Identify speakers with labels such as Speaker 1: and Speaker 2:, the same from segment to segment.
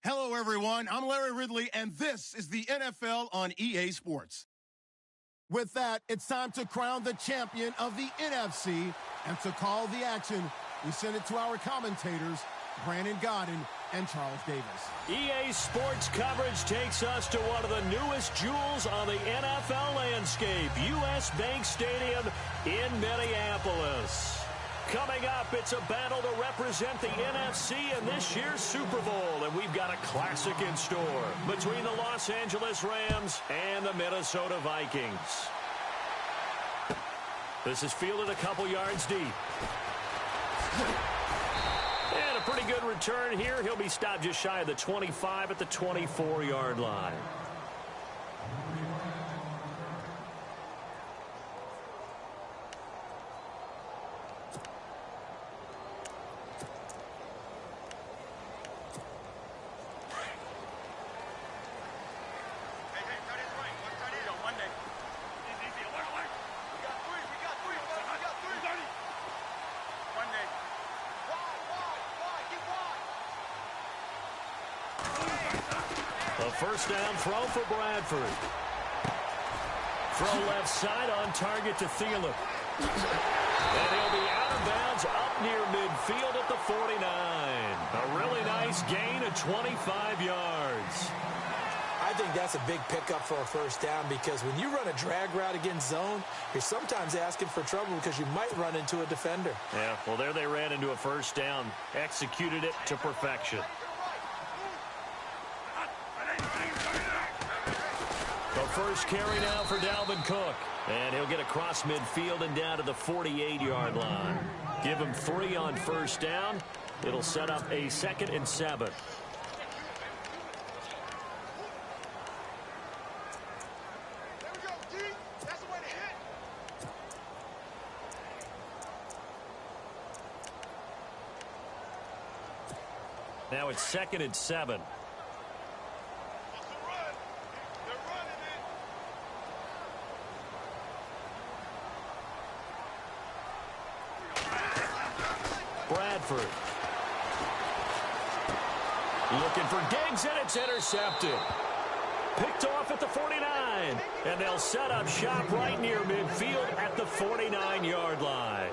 Speaker 1: Hello, everyone. I'm Larry Ridley, and this is the NFL on EA Sports. With that, it's time to crown the champion of the NFC, and to call the action, we send it to our commentators, Brandon Godden and Charles Davis.
Speaker 2: EA Sports coverage takes us to one of the newest jewels on the NFL landscape, US Bank Stadium in Minneapolis. Coming up, it's a battle to represent the NFC in this year's Super Bowl, and we've got a classic in store between the Los Angeles Rams and the Minnesota Vikings. This is fielded a couple yards deep. And a pretty good return here. He'll be stopped just shy of the 25 at the 24-yard line. First down throw for Bradford. Throw left side on target to Thielen. And he'll be out of bounds up near midfield at the 49. A really nice gain of 25 yards.
Speaker 3: I think that's a big pickup for a first down because when you run a drag route against zone, you're sometimes asking for trouble because you might run into a defender.
Speaker 2: Yeah, well, there they ran into a first down. Executed it to perfection. The first carry now for Dalvin Cook. And he'll get across midfield and down to the 48-yard line. Give him 3 on first down. It'll set up a 2nd and 7. Now it's 2nd and 7. Bradford. Looking for Diggs, and it's intercepted. Picked off at the 49. And they'll set up shop right near midfield at the 49-yard line.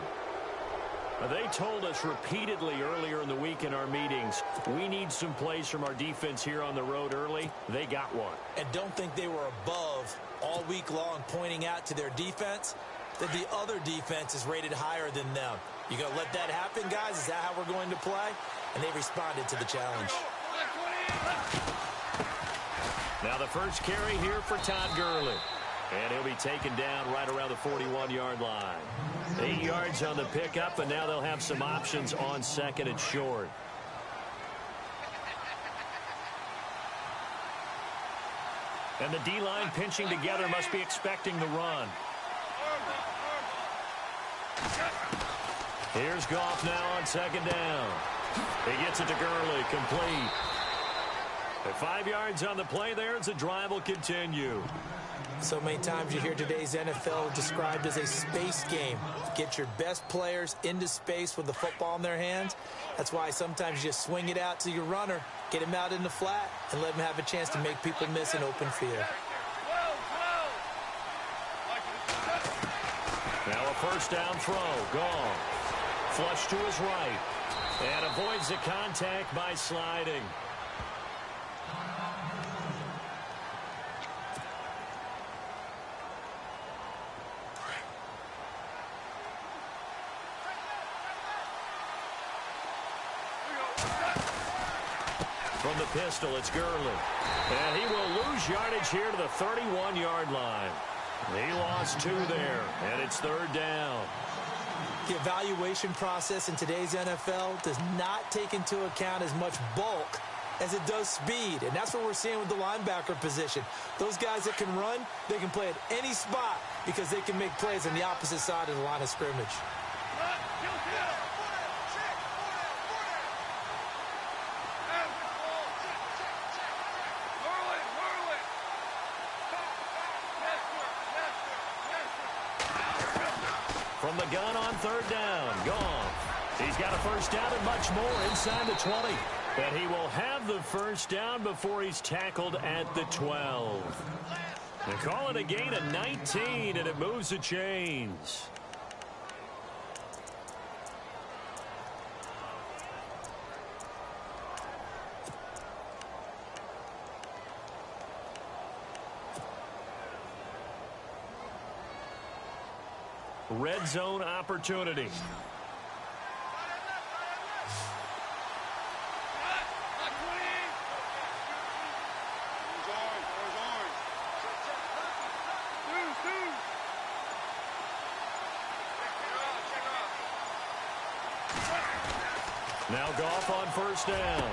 Speaker 2: They told us repeatedly earlier in the week in our meetings, we need some plays from our defense here on the road early. They got one.
Speaker 3: And don't think they were above all week long pointing out to their defense that the other defense is rated higher than them. You going to let that happen, guys? Is that how we're going to play? And they responded to the challenge.
Speaker 2: Now the first carry here for Todd Gurley. And he'll be taken down right around the 41-yard line. 8 yards on the pickup, and now they'll have some options on 2nd and short. And the D-line pinching together must be expecting the run. Here's Goff now on 2nd down. He gets it to Gurley, complete. At 5 yards on the play there, as the drive will continue.
Speaker 3: So many times you hear today's NFL described as a space game. Get your best players into space with the football in their hands. That's why sometimes you just swing it out to your runner, get him out in the flat, and let him have a chance to make people miss an open field.
Speaker 2: Now a first down throw, gone. Flush to his right, and avoids the contact by sliding. From the pistol, it's Gurley. And he will lose yardage here to the 31-yard line. He lost 2 there, and it's 3rd down.
Speaker 3: The evaluation process in today's NFL does not take into account as much bulk as it does speed, and that's what we're seeing with the linebacker position. Those guys that can run, they can play at any spot because they can make plays on the opposite side of the line of scrimmage.
Speaker 2: From the gun on 3rd down, Goff. He's got a first down and much more inside the 20. And he will have the first down before he's tackled at the 12. They call it a gain of 19, and it moves the chains. Red zone opportunity. Now Goff on first down.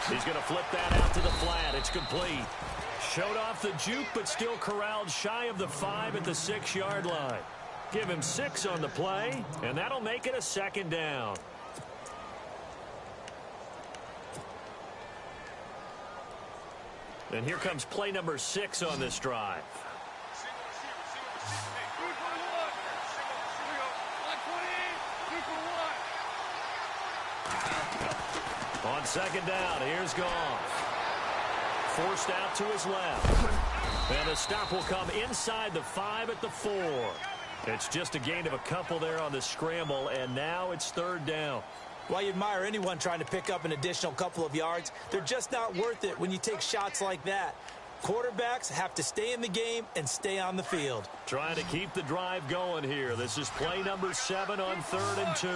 Speaker 2: He's going to flip that out to the flat. It's complete. Showed off the juke, but still corralled shy of the 5 at the 6-yard line. Give him 6 on the play, and that'll make it a second down. And here comes play number 6 on this drive. On second down, here's Goff. Forced out to his left. And the stop will come inside the 5 at the 4. It's just a gain of a couple there on the scramble, and now it's third down.
Speaker 3: While you admire anyone trying to pick up an additional couple of yards, they're just not worth it when you take shots like that. Quarterbacks have to stay in the game and stay on the field.
Speaker 2: Trying to keep the drive going here. This is play number 7 on 3rd and 2.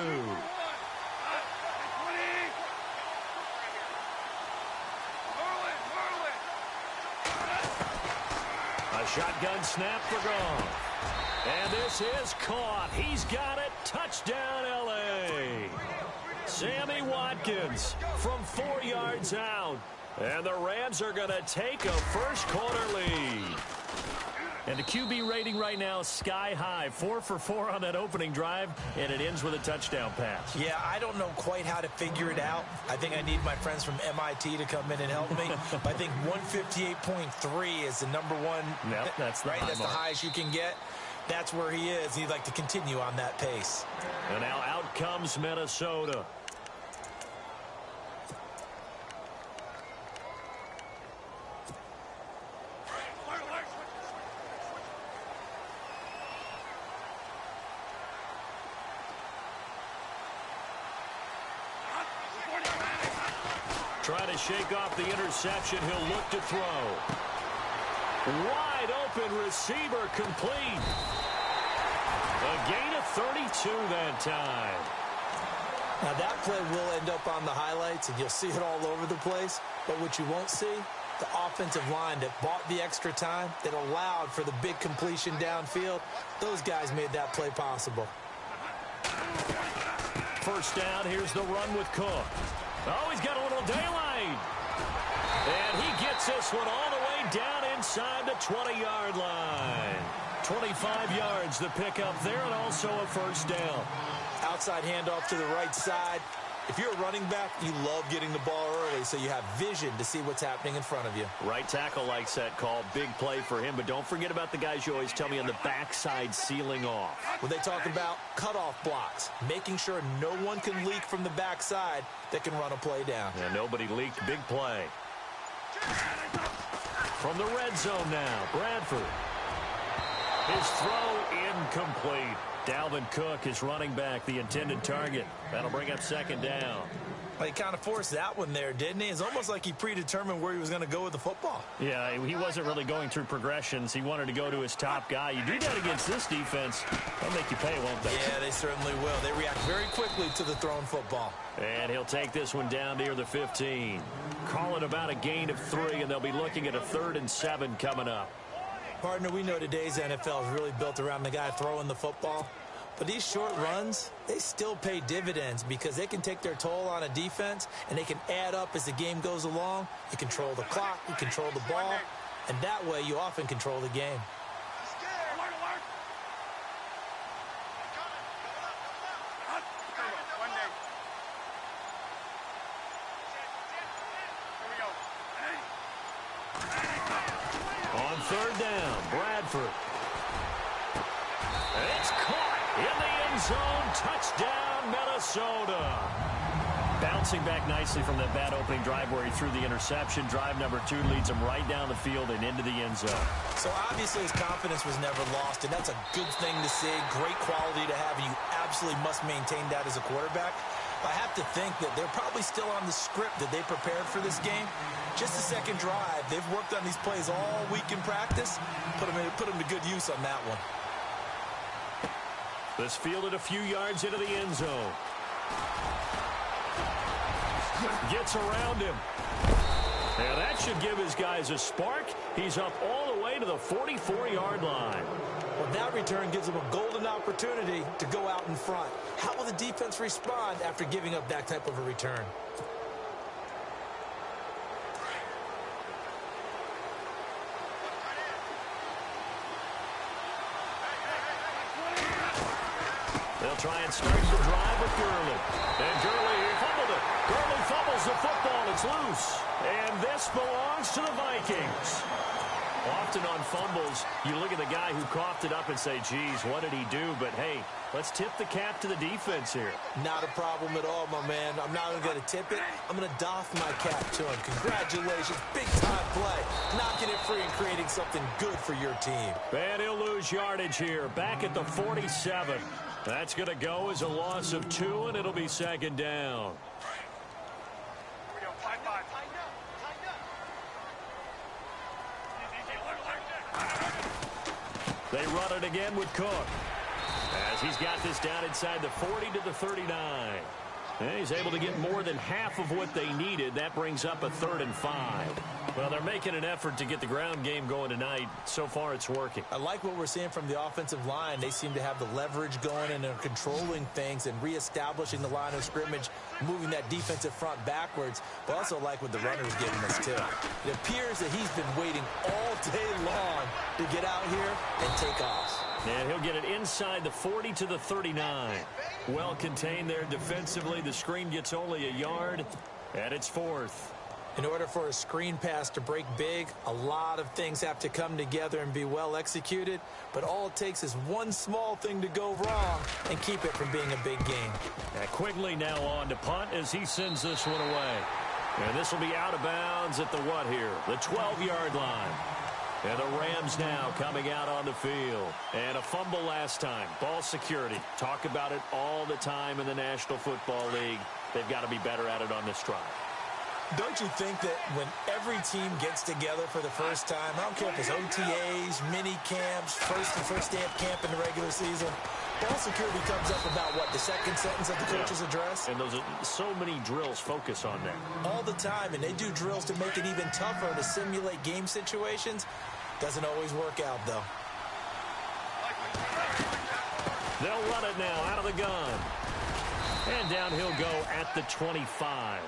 Speaker 2: A shotgun snap for Goff. And this is caught. He's got it. Touchdown, L.A. Sammy Watkins from 4 yards out. And the Rams are going to take a first-quarter lead. And the QB rating right now is sky high. 4 for 4 on that opening drive, and it ends with a touchdown pass.
Speaker 3: Yeah, I don't know quite how to figure it out. I think I need my friends from MIT to come in and help me. But I think 158.3 is the number one.
Speaker 2: Yep, that's the
Speaker 3: right. That's the highest you can get. That's where he is. He'd like to continue on that pace.
Speaker 2: And now out comes Minnesota. Trying to shake off the interception. He'll look to throw. Wide open receiver complete. A gain of 32 that time.
Speaker 3: Now that play will end up on the highlights, and you'll see it all over the place. But what you won't see, the offensive line that bought the extra time, that allowed for the big completion downfield, those guys made that play possible.
Speaker 2: First down, here's the run with Cook. Oh, he's got a little daylight. And he gets this one all the way down inside the 20-yard line. 25 yards the pickup there, and also a first down.
Speaker 3: Outside handoff to the right side. If you're a running back, you love getting the ball early so you have vision to see what's happening in front of you.
Speaker 2: Right tackle likes that call. Big play for him, but don't forget about the guys you always tell me on the backside sealing off.
Speaker 3: Well, they talk about cutoff blocks, making sure no one can leak from the backside that can run a play down.
Speaker 2: Yeah, nobody leaked. Big play. From the red zone now, Bradford. His throw incomplete. Dalvin Cook is running back, the intended target. That'll bring up second down.
Speaker 3: Well, he kind of forced that one there, didn't he? It's almost like he predetermined where he was going to go with the football.
Speaker 2: Yeah, he wasn't really going through progressions. He wanted to go to his top guy. You do that against this defense, they'll make you pay, won't they?
Speaker 3: Yeah, they certainly will. They react very quickly to the thrown football.
Speaker 2: And he'll take this one down near the 15. Call it about a gain of 3, and they'll be looking at a 3rd and 7 coming up.
Speaker 3: Partner, we know today's NFL is really built around the guy throwing the football. But these short runs, they still pay dividends because they can take their toll on a defense, and they can add up as the game goes along. You control the clock, you control the ball, and that way you often control the game.
Speaker 2: Third down, Bradford. It's caught in the end end zone. Touchdown, Minnesota. Bouncing back nicely from that bad opening drive where he threw the interception. Drive number 2 leads him right down the field and into the end zone.
Speaker 3: So obviously his confidence was never lost, and that's a good thing to see. Great quality to have, and you absolutely must maintain that as a quarterback. I have to think that they're probably still on the script that they prepared for this game. Just the second drive. They've worked on these plays all week in practice. Put them to good use on that one.
Speaker 2: This fielded a few yards into the end zone. Gets around him. And that should give his guys a spark. He's up all the way to the 44-yard line.
Speaker 3: Well, that return gives them a golden opportunity to go out in front. How will the defense respond after giving up that type of a return?
Speaker 2: They'll try and start the drive with Gurley. And Gurley, he fumbled it. Gurley fumbles the football. It's loose. And this belongs to the Vikings. Often on fumbles, you look at the guy who coughed it up and say, geez, what did he do? But, hey, let's tip the cap to the defense here.
Speaker 3: Not a problem at all, my man. I'm not going to tip it. I'm going to doff my cap to him. Congratulations. Big-time play. Knocking it free and creating something good for your team.
Speaker 2: And he'll lose yardage here. Back at the 47. That's going to go as a loss of 2, and it'll be second down. They run it again with Cook. As he's got this down inside the 40 to the 39. And he's able to get more than half of what they needed. That brings up a 3rd and 5. Well, they're making an effort to get the ground game going tonight. So far, it's working.
Speaker 3: I like what we're seeing from the offensive line. They seem to have the leverage going, and they're controlling things and reestablishing the line of scrimmage, moving that defensive front backwards. But also like what the runner's giving us, too. It appears that he's been waiting all day long to get out here and take off.
Speaker 2: And he'll get it inside the 40 to the 39. Well contained there defensively. The screen gets only a yard, and it's 4th.
Speaker 3: In order for a screen pass to break big, a lot of things have to come together and be well executed. But all it takes is one small thing to go wrong and keep it from being a big game.
Speaker 2: And Quigley now on to punt as he sends this one away. And this will be out of bounds at the what here? The 12-yard line. And the Rams now coming out on the field. And a fumble last time. Ball security. Talk about it all the time in the National Football League. They've got to be better at it on this drive.
Speaker 3: Don't you think that when every team gets together for the first time, I don't care if it's OTAs, mini camps, first day of camp in the regular season, ball security comes up about, what, the second sentence of the coach's address?
Speaker 2: And those are so many drills focus on that.
Speaker 3: All the time, and they do drills to make it even tougher to simulate game situations. Doesn't always work out, though.
Speaker 2: They'll run it now out of the gun. And down he'll go at the 25.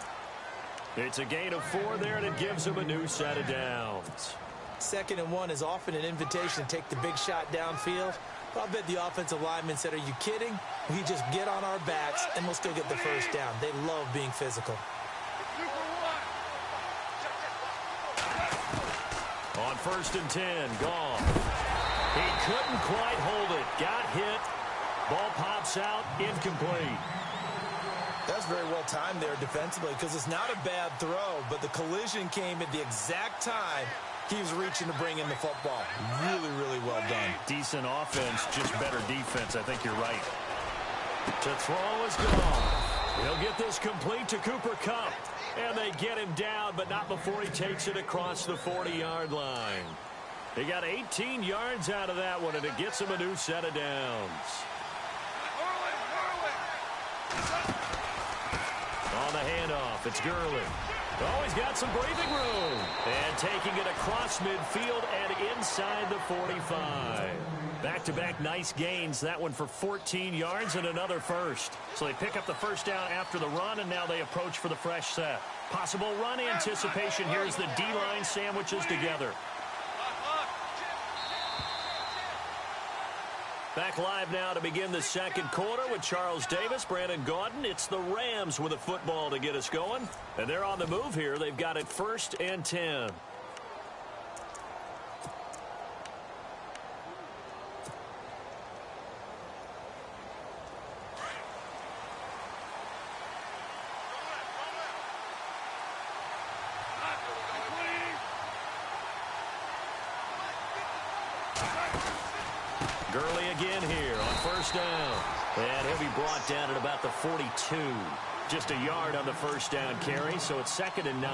Speaker 2: It's a gain of 4 there, and it gives them a new set of downs.
Speaker 3: 2nd and 1 is often an invitation to take the big shot downfield. But I'll bet the offensive lineman said, are you kidding? We just get on our backs, and we'll still get the first down. They love being physical.
Speaker 2: On 1st and 10, gone. He couldn't quite hold it. Got hit. Ball pops out, incomplete.
Speaker 3: That's very well timed there defensively because it's not a bad throw, but the collision came at the exact time he was reaching to bring in the football. Really, really well done.
Speaker 2: Decent offense, just better defense. I think you're right. To throw is gone. He'll get this complete to Cooper Kupp. And they get him down, but not before he takes it across the 40-yard line. He got 18 yards out of that one, and it gets him a new set of downs. On the handoff, it's Gurley. Oh, he's got some breathing room. And taking it across midfield and inside the 45. Back-to-back nice gains. That one for 14 yards and another first. So they pick up the first down after the run, and now they approach for the fresh set. Possible run anticipation. Here's the D-line sandwiches together. Back live now to begin the second quarter with Charles Davis, Brandon Gaudin. It's the Rams with a football to get us going. And they're on the move here. They've got it 1st and 10. first down. And he'll be brought down at about the 42. Just a yard on the first down carry, so it's 2nd and 9.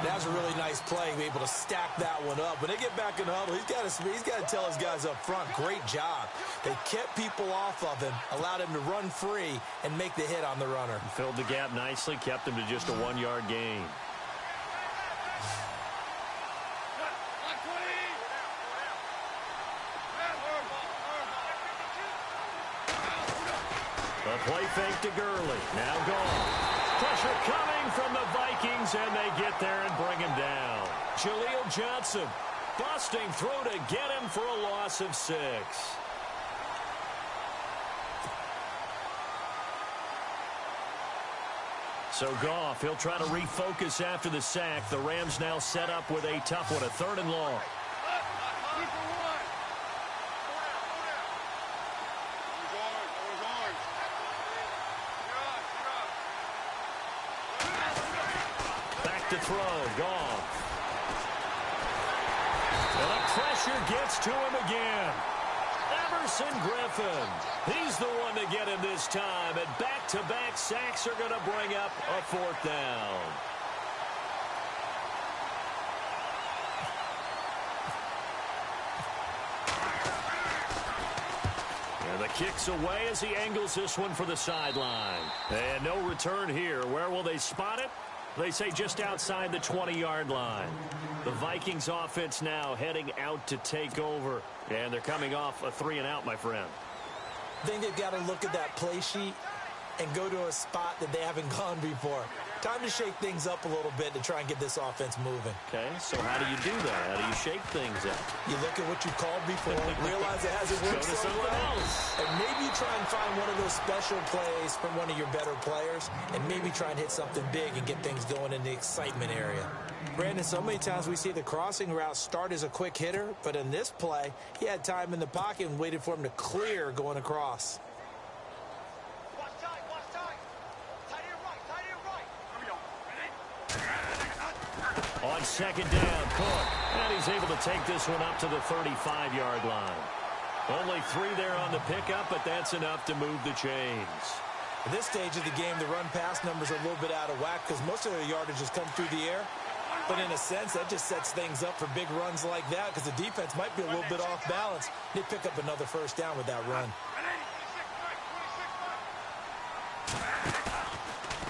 Speaker 3: That was a really nice play, to be able to stack that one up. When they get back in the huddle, he's got to tell his guys up front, great job. They kept people off of him, allowed him to run free, and make the hit on the runner.
Speaker 2: Filled the gap nicely, kept him to just a 1-yard gain. A play fake to Gurley. Now gone. Pressure coming from the Vikings, and they get there and bring him down. Jaleel Johnson busting through to get him for a loss of 6. So Goff, he'll try to refocus after the sack. The Rams now set up with a tough one, a 3rd and long. To throw, Goff. And the pressure gets to him again. Everson Griffin. He's the one to get him this time. And back-to-back sacks are going to bring up a 4th down. And the kick's away as he angles this one for the sideline. And no return here. Where will they spot it? They say just outside the 20-yard line. The Vikings offense now heading out to take over. And they're coming off a 3-and-out, my friend.
Speaker 3: I think they've got to look at that play sheet and go to a spot that they haven't gone before. Time to shake things up a little bit to try and get this offense moving.
Speaker 2: Okay, so how do you do that? How do you shake things up?
Speaker 3: You look at what you called before, realize it hasn't worked so well, and maybe you try and find one of those special plays from one of your better players, and maybe try and hit something big and get things going in the excitement area. Brandon, so many times we see the crossing route start as a quick hitter, but in this play, he had time in the pocket and waited for him to clear going across.
Speaker 2: On 2nd down, Cook. And he's able to take this one up to the 35-yard line. Only 3 there on the pickup, but that's enough to move the chains.
Speaker 3: At this stage of the game, the run-pass numbers are a little bit out of whack because most of their yardage has come through the air. But in a sense, that just sets things up for big runs like that because the defense might be a little bit off balance. They pick up another first down with that run.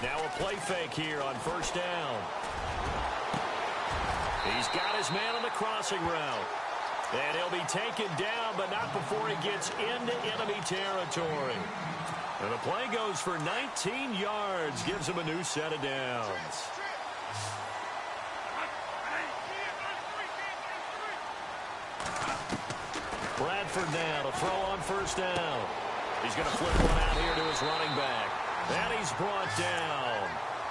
Speaker 2: Now a play fake here on 1st down. He's got his man on the crossing route. And he'll be taken down, but not before he gets into enemy territory. And the play goes for 19 yards, gives him a new set of downs. Bradford now to throw on 1st down. He's going to flip one out here to his running back. And he's brought down.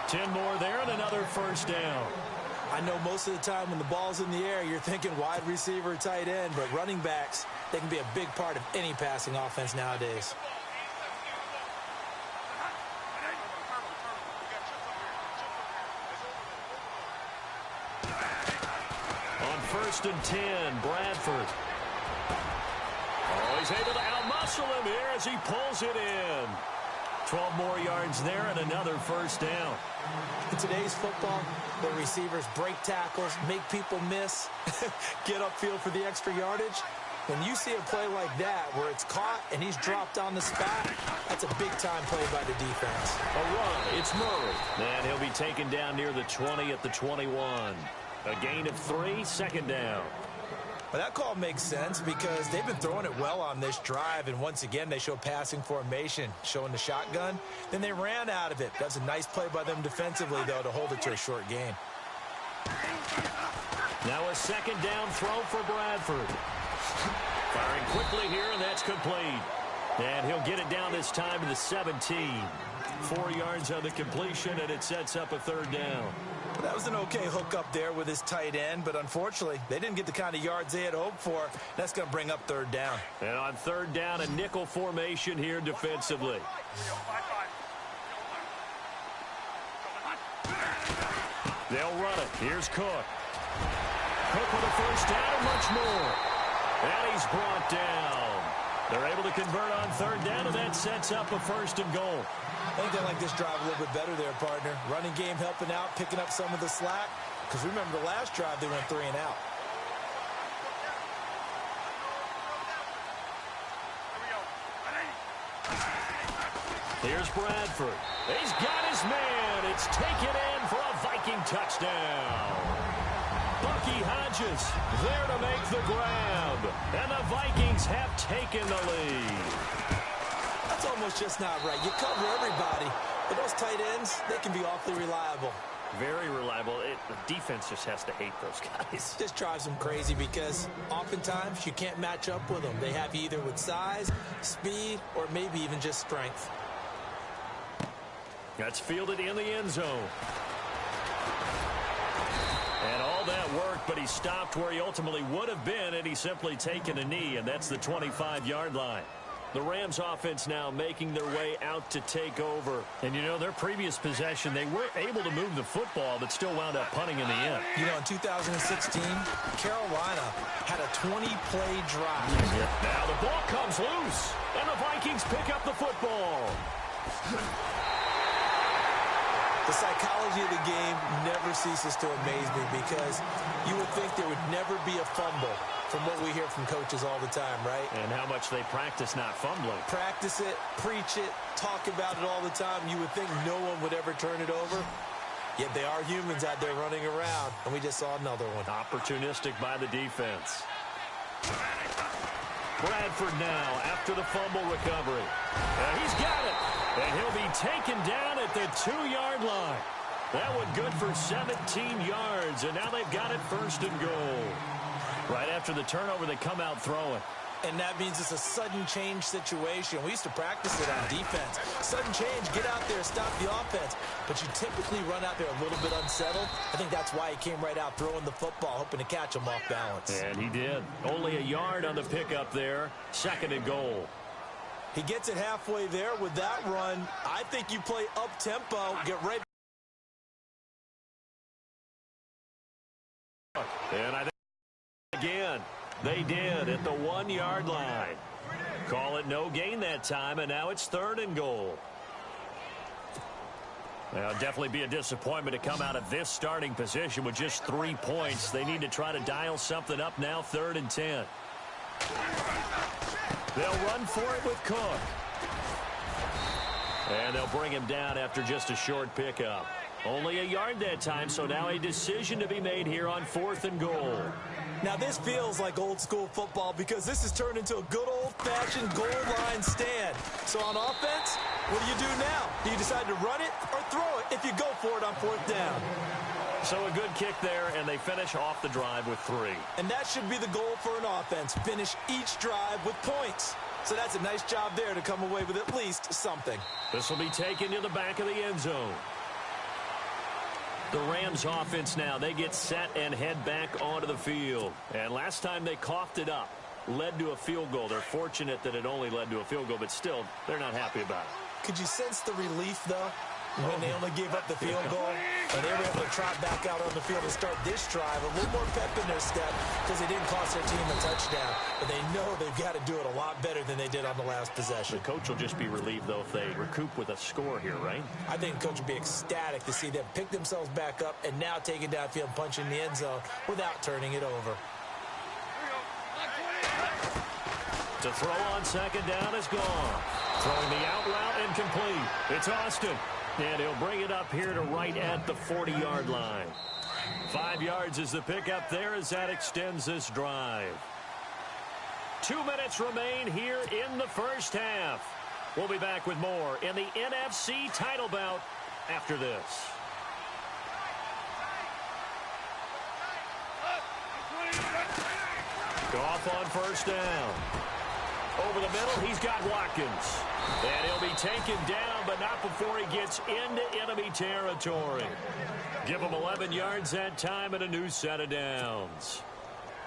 Speaker 2: 10 more there and another 1st down.
Speaker 3: I know most of the time when the ball's in the air, you're thinking wide receiver, tight end, but running backs, they can be a big part of any passing offense nowadays.
Speaker 2: On 1st and 10, Bradford. Oh, he's able to outmuscle him here as he pulls it in. 12 more yards there and another 1st down.
Speaker 3: In today's football, the receivers break tackles, make people miss, get upfield for the extra yardage. When you see a play like that where it's caught and he's dropped on the spot, that's a big-time play by the defense.
Speaker 2: A run. It's Murray. And he'll be taken down near the 20 at the 21. A gain of 3, 2nd down.
Speaker 3: But that call makes sense because they've been throwing it well on this drive, and once again they show passing formation, showing the shotgun. Then they ran out of it. That's a nice play by them defensively, though, to hold it to a short gain.
Speaker 2: Now a 2nd down throw for Bradford. Firing quickly here, and that's complete. And he'll get it down this time to the 17. 4 yards on the completion, and it sets up a 3rd down.
Speaker 3: That was an okay hook up there with his tight end, but unfortunately, they didn't get the kind of yards they had hoped for. That's going to bring up 3rd down.
Speaker 2: And on 3rd down, a nickel formation here defensively. They'll run it. Here's Cook. Cook with a 1st down and much more. And he's brought down. They're able to convert on third down, and that sets up a 1st and goal.
Speaker 3: I think they like this drive a little bit better there, partner. Running game helping out, picking up some of the slack. Because remember the last drive, they went 3 and out.
Speaker 2: Here's Bradford. He's got his man. It's taken in for a Viking touchdown. Bucky Hodges there to make the grab. And the Vikings have taken the lead.
Speaker 3: That's almost just not right. You cover everybody. But those tight ends, they can be awfully reliable.
Speaker 2: Very reliable. The defense just has to hate those guys.
Speaker 3: Just drives them crazy because oftentimes you can't match up with them. They have you either with size, speed, or maybe even just strength.
Speaker 2: That's fielded in the end zone. And all that worked, but he stopped where he ultimately would have been had he simply taken a knee, and that's the 25-yard line. The Rams offense now making their way out to take over. And, you know, their previous possession, they were able to move the football, but still wound up punting in the end.
Speaker 3: You know, in 2016, Carolina had a 20-play drive.
Speaker 2: Now the ball comes loose, and the Vikings pick up the football.
Speaker 3: The psychology of the game never ceases to amaze me because you would think there would never be a fumble from what we hear from coaches all the time, right?
Speaker 2: And how much they practice not fumbling.
Speaker 3: Practice it, preach it, talk about it all the time. You would think no one would ever turn it over. Yet they are humans out there running around, and we just saw another one.
Speaker 2: Opportunistic by the defense. Bradford now after the fumble recovery. He's got it. And he'll be taken down at the 2-yard line. That one good for 17 yards, and now they've got it 1st and goal. Right after the turnover, they come out throwing.
Speaker 3: And that means it's a sudden change situation. We used to practice it on defense. Sudden change, get out there, stop the offense. But you typically run out there a little bit unsettled. I think that's why he came right out throwing the football, hoping to catch him off balance.
Speaker 2: And he did. Only a yard on the pickup there. 2nd and goal.
Speaker 3: He gets it halfway there with that run. I think you play up-tempo, get right.
Speaker 2: And I think again, they did at the 1-yard line. Call it no gain that time, and now it's 3rd and goal. Well, definitely be a disappointment to come out of this starting position with just 3 points. They need to try to dial something up now, 3rd and 10. They'll run for it with Cook. And they'll bring him down after just a short pickup. Only a yard that time, so now a decision to be made here on 4th and goal.
Speaker 3: Now this feels like old school football because this has turned into a good old-fashioned goal line stand. So on offense, what do you do now? Do you decide to run it or throw it if you go for it on 4th down?
Speaker 2: So a good kick there, and they finish off the drive with 3.
Speaker 3: And that should be the goal for an offense. Finish each drive with points. So that's a nice job there to come away with at least something.
Speaker 2: This will be taken to the back of the end zone. The Rams offense now, they get set and head back onto the field. And last time they coughed it up, led to a field goal. They're fortunate that it only led to a field goal, but still, they're not happy about it.
Speaker 3: Could you sense the relief, though, when they only gave up the field goal? And they were able to trot back out on the field and start this drive. A little more pep in their step because they didn't cost their team a touchdown. But they know they've got to do it a lot better than they did on the last possession.
Speaker 2: The coach will just be relieved, though, if they recoup with a score here, right?
Speaker 3: I think the coach will be ecstatic to see them pick themselves back up and now take it downfield and punch in the end zone without turning it over.
Speaker 2: To throw on 2nd down is gone. Throwing the out route incomplete. It's Austin. And he'll bring it up here to right at the 40-yard line. 5 yards is the pickup there as that extends this drive. 2 minutes remain here in the first half. We'll be back with more in the NFC title bout after this. Goff on 1st down. Over the middle, he's got Watkins. And he'll be taken down, but not before he gets into enemy territory. Give him 11 yards that time and a new set of downs.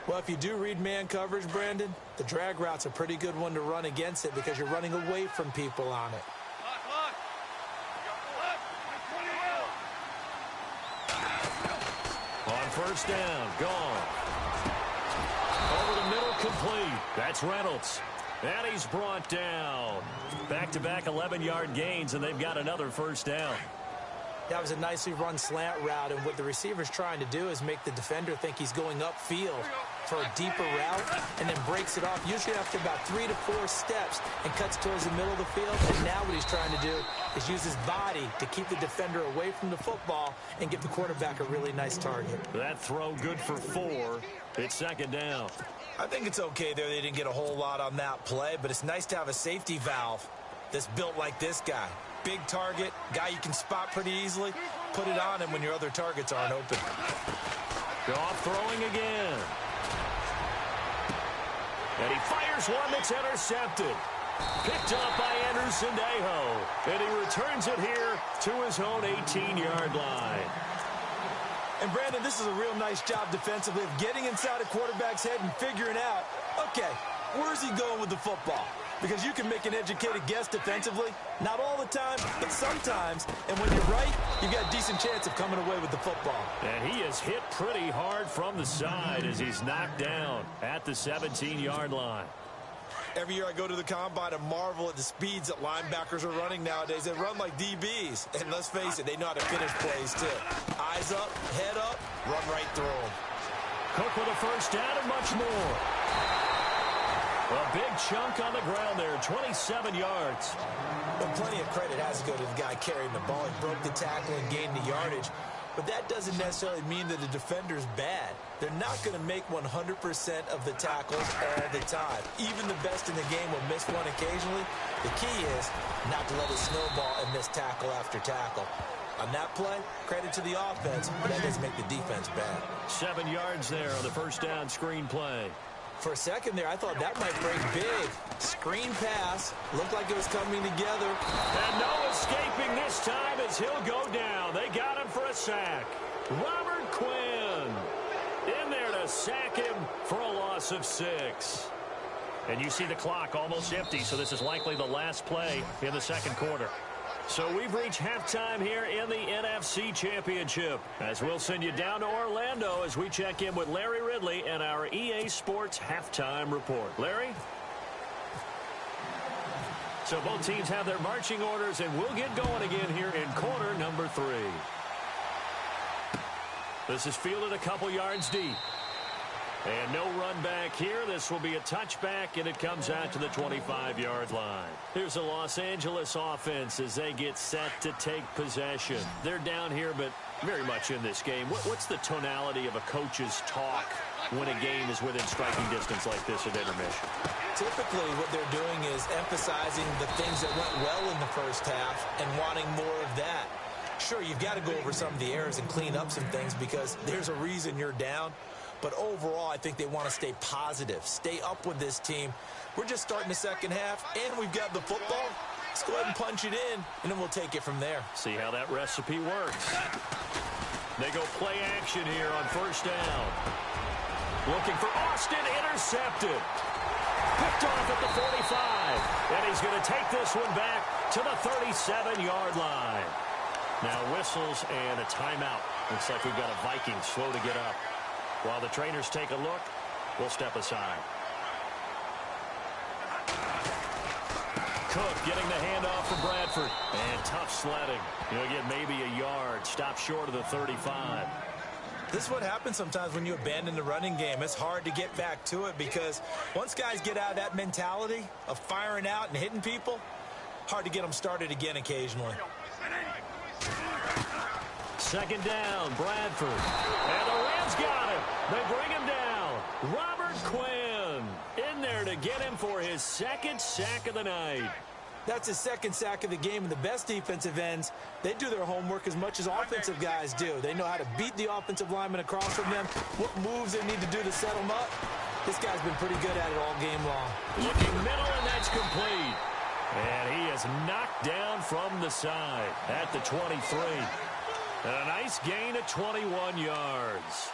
Speaker 3: Well, if you do read man coverage, Brandon, the drag route's a pretty good one to run against it because you're running away from people on it.
Speaker 2: On 1st down, gone. Over the middle, complete. That's Reynolds. And he's brought down. Back-to-back 11-yard gains, and they've got another first down.
Speaker 3: That was a nicely run slant route, and what the receiver's trying to do is make the defender think he's going upfield for a deeper route, and then breaks it off, usually after about 3 to 4 steps, and cuts towards the middle of the field. And now what he's trying to do is use his body to keep the defender away from the football and give the quarterback a really nice target.
Speaker 2: That throw good for 4. It's second down.
Speaker 3: I think it's okay there. They didn't get a whole lot on that play, but it's nice to have a safety valve that's built like this guy. Big target, guy you can spot pretty easily. Put it on him when your other targets aren't open.
Speaker 2: Goff throwing again. And he fires one that's intercepted. Picked up by Anderson-Dejo. And he returns it here to his own 18-yard line.
Speaker 3: And, Brandon, this is a real nice job defensively of getting inside a quarterback's head and figuring out, okay, where's he going with the football? Because you can make an educated guess defensively. Not all the time, but sometimes. And when you're right, you've got a decent chance of coming away with the football.
Speaker 2: And he is hit pretty hard from the side as he's knocked down at the 17-yard line.
Speaker 3: Every year I go to the combine and marvel at the speeds that linebackers are running nowadays. They run like DBs. And let's face it, they know how to finish plays too. Eyes up, head up, run right through them.
Speaker 2: Cook with a first down and much more. A big chunk on the ground there, 27 yards.
Speaker 3: Well, plenty of credit has to go to the guy carrying the ball. He broke the tackle and gained the yardage. But that doesn't necessarily mean that the defender's bad. They're not going to make 100% of the tackles all the time. Even the best in the game will miss one occasionally. The key is not to let it snowball and miss tackle after tackle. On that play, credit to the offense, but that doesn't make the defense bad.
Speaker 2: 7 yards there on the first down screen play.
Speaker 3: For a second there, I thought that might break big. Screen pass. Looked like it was coming together.
Speaker 2: And no escaping this time as he'll go down. They got him for a sack. Robert Quinn in there to sack him for a loss of 6. And you see the clock almost empty, so this is likely the last play in the second quarter. So we've reached halftime here in the NFC Championship, as we'll send you down to Orlando as we check in with Larry Ridley and our EA Sports Halftime Report. Larry? So both teams have their marching orders, and we'll get going again here in quarter number 3. This is fielded a couple yards deep. And no run back here. This will be a touchback, and it comes out to the 25-yard line. Here's the Los Angeles offense as they get set to take possession. They're down here, but very much in this game. What's the tonality of a coach's talk when a game is within striking distance like this at intermission?
Speaker 3: Typically, what they're doing is emphasizing the things that went well in the first half and wanting more of that. Sure, you've got to go over some of the errors and clean up some things because there's a reason you're down. But overall, I think they want to stay positive, stay up with this team. We're just starting the second half, and we've got the football. Let's go ahead and punch it in, and then we'll take it from there.
Speaker 2: See how that recipe works. They go play action here on first down. Looking for Austin, intercepted. Picked off at the 45. And he's going to take this one back to the 37-yard line. Now whistles and a timeout. Looks like we've got a Vikings slow to get up. While the trainers take a look, we'll step aside. Cook getting the handoff from Bradford. And tough sledding. He'll get maybe a yard. Stop short of the 35.
Speaker 3: This is what happens sometimes when you abandon the running game. It's hard to get back to it because once guys get out of that mentality of firing out and hitting people, hard to get them started again occasionally.
Speaker 2: Second down, Bradford. And the Rams got him. They bring him down. Robert Quinn in there to get him for his second sack of the night.
Speaker 3: That's his second sack of the game, and the best defensive ends, they do their homework as much as offensive guys do. They know how to beat the offensive lineman across from them, what moves they need to do to set them up. This guy's been pretty good at it all game long.
Speaker 2: Looking middle, and that's complete. And he is knocked down from the side at the 23. And a nice gain of 21 yards.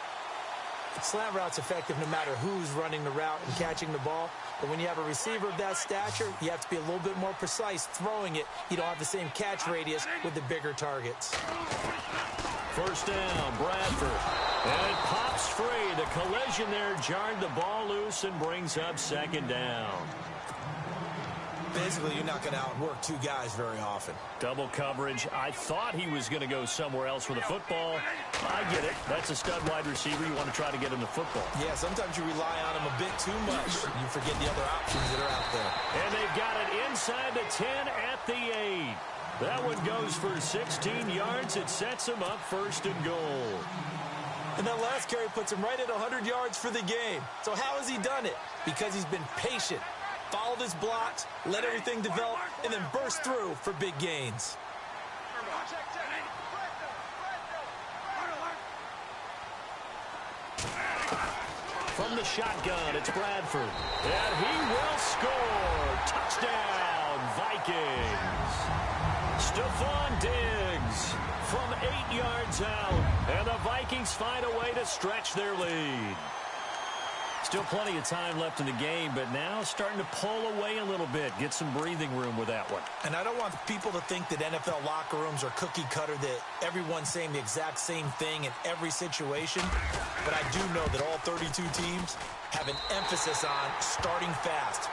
Speaker 3: Slant route's effective no matter who's running the route and catching the ball. But when you have a receiver of that stature, you have to be a little bit more precise throwing it. You don't have the same catch radius with the bigger targets.
Speaker 2: First down, Bradford. And it pops free. The collision there jarred the ball loose and brings up second down.
Speaker 3: Basically, you're not going to outwork two guys very often.
Speaker 2: Double coverage. I thought he was going to go somewhere else with the football. I get it. That's a stud wide receiver. You want to try to get him the football.
Speaker 3: Yeah, sometimes you rely on him a bit too much. You forget the other options that are out there.
Speaker 2: And they've got it inside the 10 at the 8. That one goes for 16 yards. It sets him up first and goal.
Speaker 3: And that last carry puts him right at 100 yards for the game. So how has he done it? Because he's been patient, followed his blocks, let everything develop, and then burst through for big gains.
Speaker 2: From the shotgun, it's Bradford. And he will score. Touchdown, Vikings. Stephon Diggs from 8 yards out. And the Vikings find a way to stretch their lead. Still plenty of time left in the game, but now starting to pull away a little bit. Get some breathing room with that one. And I don't want people to think that NFL locker rooms are cookie cutter, that everyone's saying the exact same thing in every situation. But I do know that all 32 teams have an emphasis on starting fast.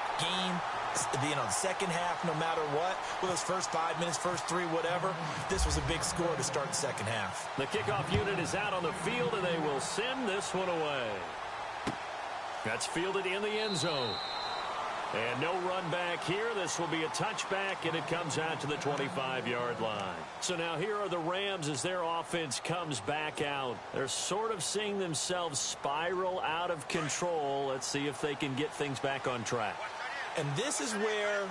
Speaker 2: The second half, no matter what, with those first 5 minutes, first 3, whatever, this was a big score to start the second half. The kickoff unit is out on the field, and they will send this one away. That's fielded in the end zone. And no run back here. This will be a touchback, and it comes out to the 25-yard line. So now here are the Rams as their offense comes back out. They're sort of seeing themselves spiral out of control. Let's see if they can get things back on track. And this is where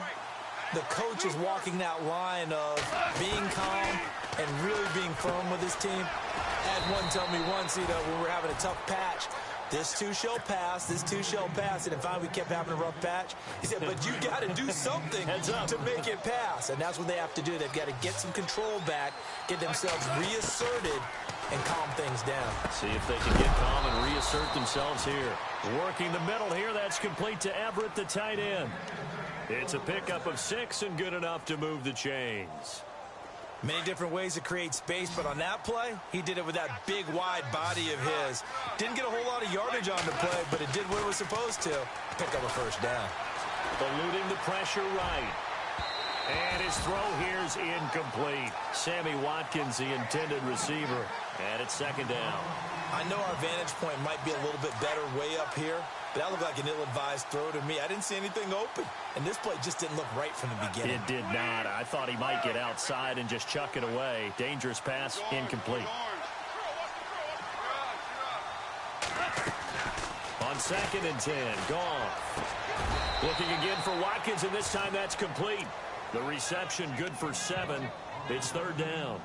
Speaker 2: the coach is walking that line of being calm and really being firm with his team. I had one tell me once, when we were having a tough patch, this too shall pass, this too shall pass. And if we kept having a rough patch, he said, but you got to do something to make it pass. And that's what they have to do. They've got to get some control back, get themselves reasserted, and calm things down. See if they can get calm and reassert themselves here. Working the middle here, that's complete to Everett, the tight end. It's a pickup of 6 and good enough to move the chains. Many different ways to create space, but on that play, he did it with that big, wide body of his. Didn't get a whole lot of yardage on the play, but it did what it was supposed to. Pick up a first down. Eluding the pressure right. And his throw here is incomplete. Sammy Watkins, the intended receiver. And it's second down. I know our vantage point might be a little bit better way up here, but that looked like an ill-advised throw to me. I didn't see anything open, and this play just didn't look right from the beginning. It did not. I thought he might get outside and just chuck it away. Dangerous pass, incomplete. On 2nd and 10, Goff. Looking again for Watkins, and this time that's complete. The reception good for 7. It's third down.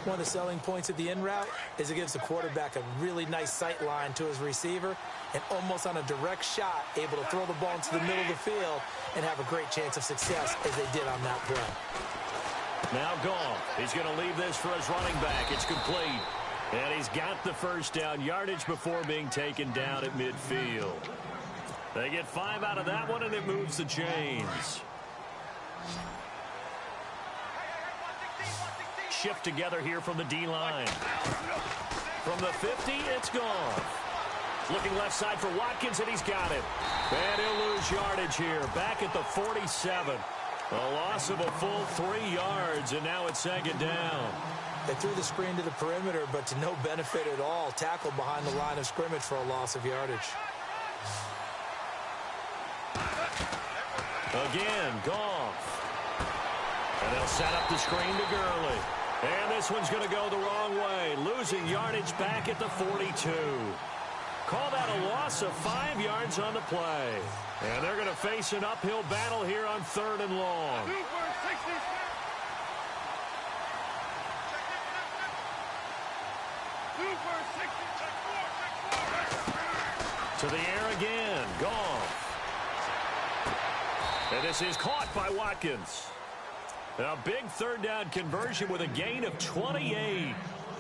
Speaker 2: One of the selling points of the in route is it gives the quarterback a really nice sight line to his receiver and almost on a direct shot able to throw the ball into the middle of the field and have a great chance of success as they did on that play. Now Goff. He's going to leave this for his running back. It's complete. And he's got the first down yardage before being taken down at midfield. They get 5 out of that one, and it moves the chains. Shift together here from the D-line. From the 50, it's gone. Looking left side for Watkins, and he's got it. And he'll lose yardage here. Back at the 47. A loss of a full 3 yards, and now it's second down. They threw the screen to the perimeter, but to no benefit at all. Tackled behind the line of scrimmage for a loss of yardage. Again, Goff. And they'll set up the screen to Gurley. And this one's going to go the wrong way. Losing yardage back at the 42. Call that a loss of 5 yards on the play. And they're going to face an uphill battle here on 3rd and long. To the air again. Goff. And this is caught by Watkins. A big 3rd down conversion with a gain of 28.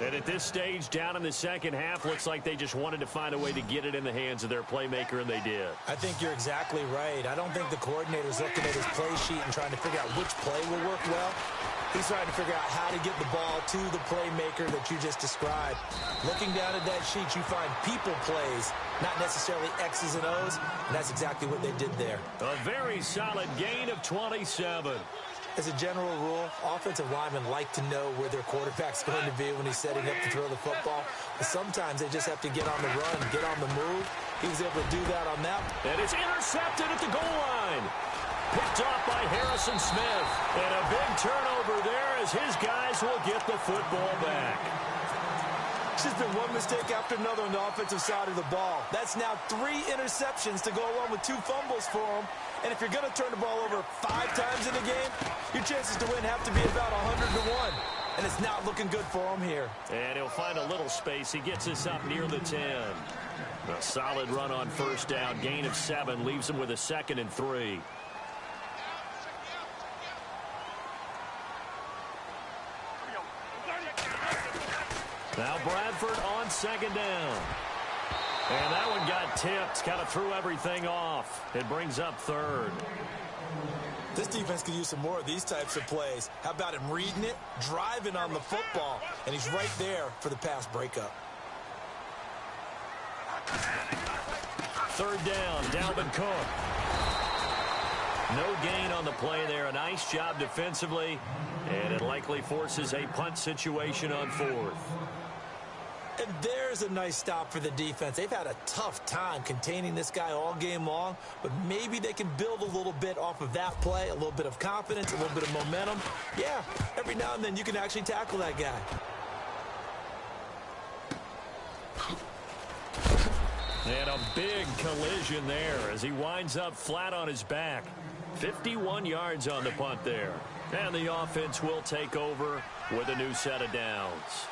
Speaker 2: And at this stage, down in the second half, looks like they just wanted to find a way to get it in the hands of their playmaker, and they did.
Speaker 3: I think you're exactly right. I don't think the coordinator's looking at his play sheet and trying to figure out which play will work well. He's trying to figure out how to get the ball to the playmaker that you just described. Looking down at that sheet, you find people plays, not necessarily X's and O's, and that's exactly what they did there.
Speaker 2: A very solid gain of 27.
Speaker 3: As a general rule, offensive linemen like to know where their quarterback's going to be when he's setting up to throw the football. But sometimes they just have to get on the run, get on the move. He was able to do that on that.
Speaker 2: And it's intercepted at the goal line. Picked off by Harrison Smith. And a big turnover there as his guys will get the football back.
Speaker 3: It's just been one mistake after another on the offensive side of the ball. That's now 3 interceptions to go along with 2 fumbles for him. And if you're going to turn the ball over 5 times in a game, your chances to win have to be about 100-1. And it's not looking good for him here.
Speaker 2: And he'll find a little space. He gets us up near the 10. A solid run on first down. Gain of 7 leaves him with a 2nd and 3. Now Bradford on 2nd down. And that one got tipped. Kind of threw everything off. It brings up 3rd.
Speaker 3: This defense could use some more of these types of plays. How about him reading it, driving on the football, and he's right there for the pass breakup.
Speaker 2: 3rd down, Dalvin Cook. No gain on the play there. A nice job defensively, and it likely forces a punt situation on 4th.
Speaker 3: And there's a nice stop for the defense. They've had a tough time containing this guy all game long, but maybe they can build a little bit off of that play, a little bit of confidence, a little bit of momentum. Yeah, every now and then you can actually tackle that guy.
Speaker 2: And a big collision there as he winds up flat on his back. 51 yards on the punt there. And the offense will take over with a new set of downs.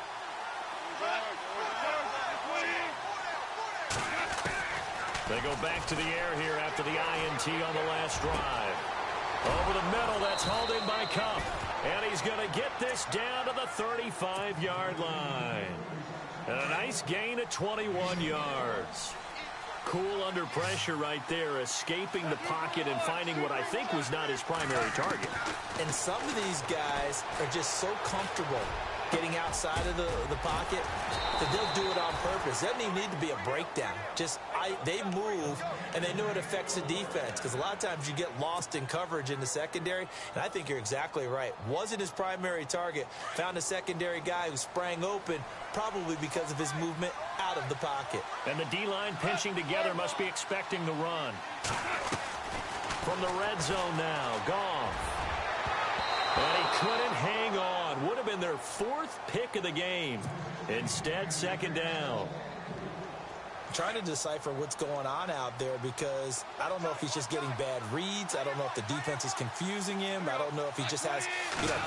Speaker 2: They go back to the air here after the INT on the last drive. Over the middle, that's hauled in by Cup. And he's going to get this down to the 35-yard line. And a nice gain of 21 yards. Cool under pressure right there, escaping the pocket and finding what I think was not his primary target.
Speaker 3: And some of these guys are just so comfortable getting outside of the pocket that they'll do it on purpose. It doesn't even need to be a breakdown. They move, and they know it affects the defense because a lot of times you get lost in coverage in the secondary, and I think you're exactly right. Wasn't his primary target. Found a secondary guy who sprang open, probably because of his movement out of the pocket.
Speaker 2: And the D-line pinching together must be expecting the run. From the red zone now, Goff. And he couldn't hang on. Would have been their 4th pick of the game. Instead, 2nd down.
Speaker 3: I'm trying to decipher what's going on out there because I don't know if he's just getting bad reads. I don't know if the defense is confusing him. I don't know if he just has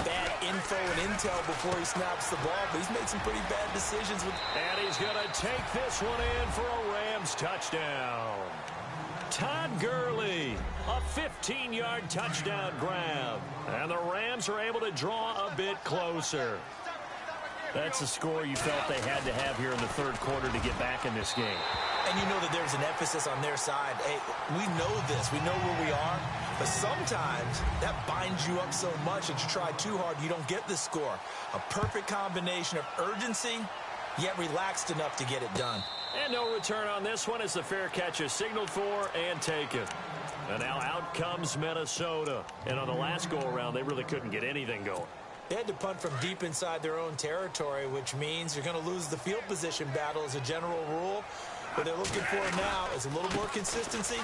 Speaker 3: bad info and intel before he snaps the ball. But he's made some pretty bad decisions.
Speaker 2: And he's going to take this one in for a Rams touchdown. Todd Gurley, a 15-yard touchdown grab. And the Rams are able to draw a bit closer. That's the score you felt they had to have here in the 3rd quarter to get back in this game.
Speaker 3: And you know that there's an emphasis on their side. Hey, we know this. We know where we are. But sometimes that binds you up so much that you try too hard, you don't get the score. A perfect combination of urgency, yet relaxed enough to get it done.
Speaker 2: And no return on this one as the fair catch is signaled for and taken. And now out comes Minnesota. And on the last go-around, they really couldn't get anything going.
Speaker 3: They had to punt from deep inside their own territory, which means you're going to lose the field position battle as a general rule. What they're looking for now is a little more consistency,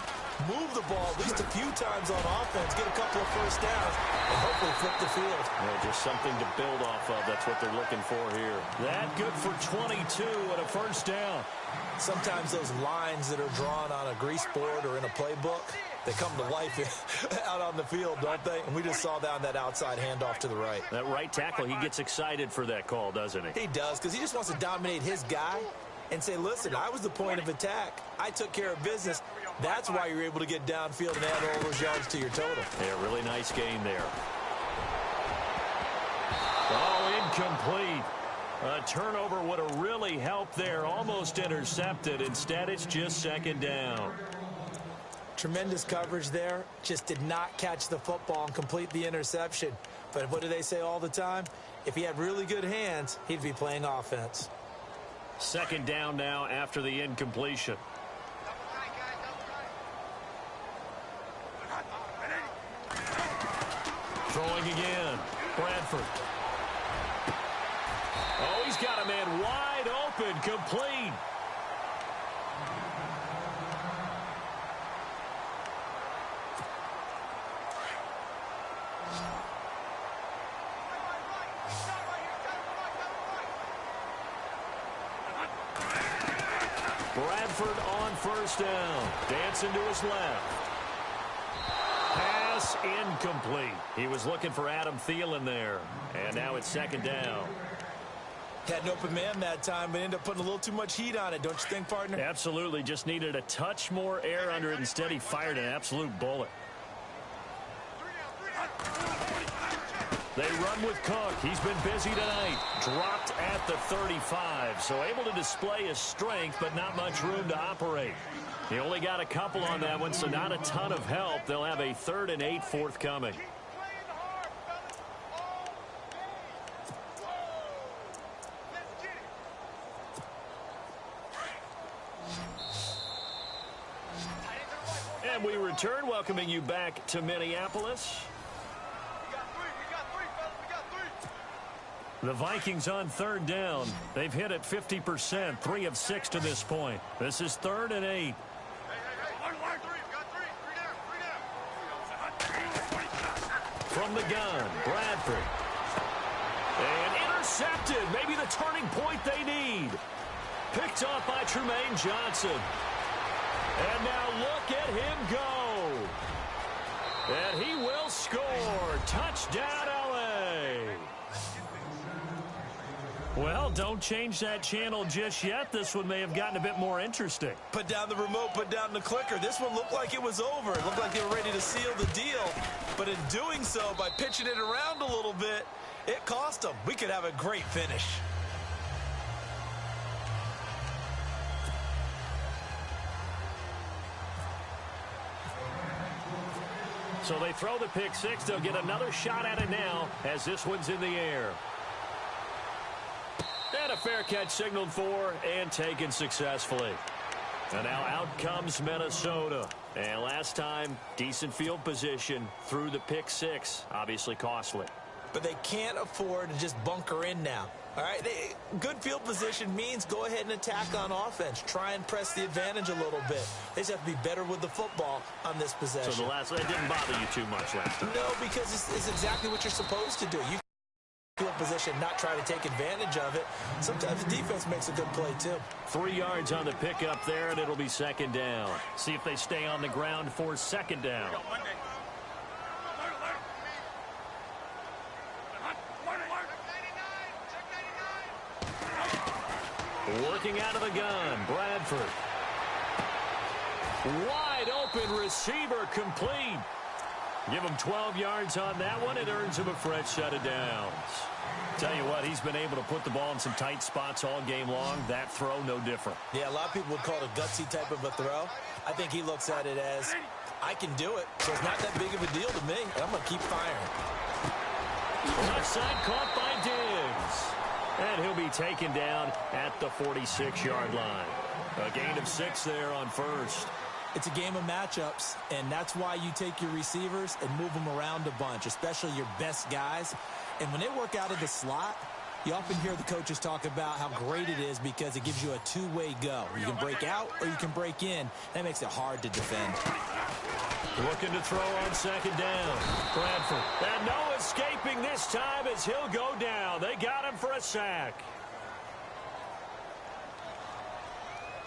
Speaker 3: move the ball at least a few times on offense, get a couple of first downs, and hopefully flip the field.
Speaker 2: Yeah, just something to build off of. That's what they're looking for here. That good for 22 and a first down.
Speaker 3: Sometimes those lines that are drawn on a grease board or in a playbook, they come to life out on the field, don't they? And we just saw down that outside handoff to the right.
Speaker 2: That right tackle, he gets excited for that call, doesn't he?
Speaker 3: He does, because he just wants to dominate his guy and say, listen, I was the point of attack. I took care of business. That's why you're able to get downfield and add all those yards to your total.
Speaker 2: Yeah, really nice game there. Oh, incomplete. A turnover would have really helped there. Almost intercepted. Instead, it's just second down.
Speaker 3: Tremendous coverage there. Just did not catch the football and complete the interception. But what do they say all the time? If he had really good hands, he'd be playing offense.
Speaker 2: Second down now after the incompletion. Throwing again. Bradford. Oh, he's got a man wide open, complete. Bradford on first down. Dancing to his left. Pass incomplete. He was looking for Adam Thielen there. And now it's second down.
Speaker 3: Had an open man that time, but ended up putting a little too much heat on it, don't you think, partner?
Speaker 2: Absolutely. Just needed a touch more air under it. Instead, he fired an absolute bullet. They run with Cook. He's been busy tonight. Dropped at the 35. So able to display his strength, but not much room to operate. He only got a couple on that one, so not a ton of help. They'll have a 3rd and 8 forthcoming. And we return, welcoming you back to Minneapolis. The Vikings on 3rd down. They've hit it 50%, 3 of 6 to this point. This is 3rd and 8. From the gun, Bradford. And intercepted. Maybe the turning point they need. Picked off by Trumaine Johnson. And now look at him go. And he will score. Touchdown, L.A. Well, don't change that channel just yet. This one may have gotten a bit more interesting.
Speaker 3: Put down the remote, put down the clicker. This one looked like it was over. It looked like they were ready to seal the deal. But in doing so, by pitching it around a little bit, it cost them. We could have a great finish.
Speaker 2: So they throw the pick six. They'll get another shot at it now as this one's in the air. And a fair catch signaled for and taken successfully. And now out comes Minnesota. And last time, decent field position through the pick six. Obviously costly.
Speaker 3: But they can't afford to just bunker in now. All right, good field position means go ahead and attack on offense. Try and press the advantage a little bit. They just have to be better with the football on this possession.
Speaker 2: So it didn't bother you too much last time?
Speaker 3: No, because it's exactly what you're supposed to do. You field position, not try to take advantage of it. Sometimes the defense makes a good play too.
Speaker 2: 3 yards on the pickup there, and it'll be second down. See if they stay on the ground for second down. Working out of the gun, Bradford. Wide open receiver, complete. Give him 12 yards on that one. It earns him a fresh set of downs. Tell you what, he's been able to put the ball in some tight spots all game long. That throw, no different.
Speaker 3: Yeah, a lot of people would call it a gutsy type of a throw. I think he looks at it as, I can do it, so it's not that big of a deal to me, and I'm going to keep firing.
Speaker 2: Left side caught by Diggs. And he'll be taken down at the 46-yard line. A gain of 6 there on first.
Speaker 3: It's a game of matchups, and that's why you take your receivers and move them around a bunch, especially your best guys. And when they work out of the slot, you often hear the coaches talk about how great it is because it gives you a two-way go. You can break out or you can break in. That makes it hard to defend.
Speaker 2: Looking to throw on second down. Bradford. And no escaping this time as he'll go down. They got him for a sack.